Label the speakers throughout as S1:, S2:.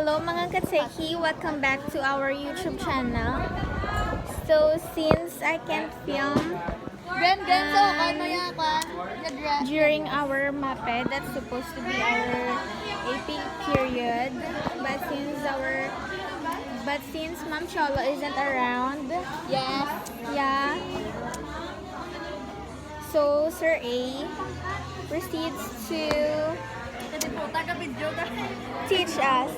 S1: Hello mga katseki! Welcome back to our YouTube channel. So, since I can't film during our MAPE, that's supposed to be our AP period, but since Ma'am Cholo isn't around, yeah, so Sir A proceeds to teach us.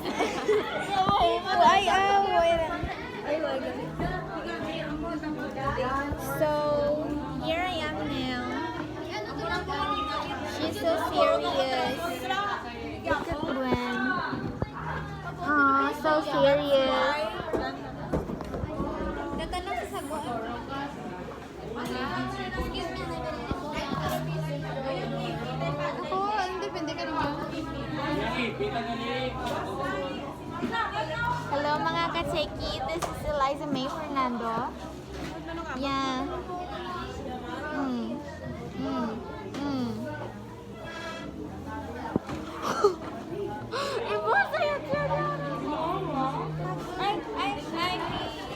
S1: So, here I am now. She's so serious. Look at Gwen. Aw, so serious. Hello mga katseki, this is Eliza May Fernando. Yeah.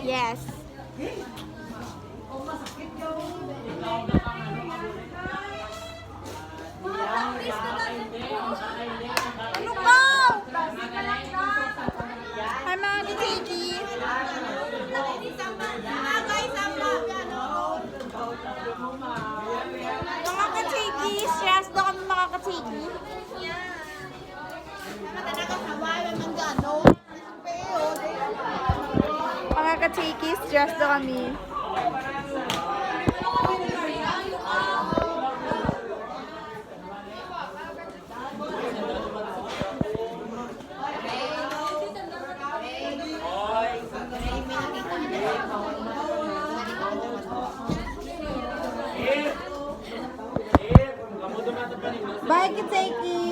S1: Yes. Ano ba? Hi mga katseki. Mga katseki, stress daw kami mga katseki. Mga katseki, stress daw kami. Bye, katseki!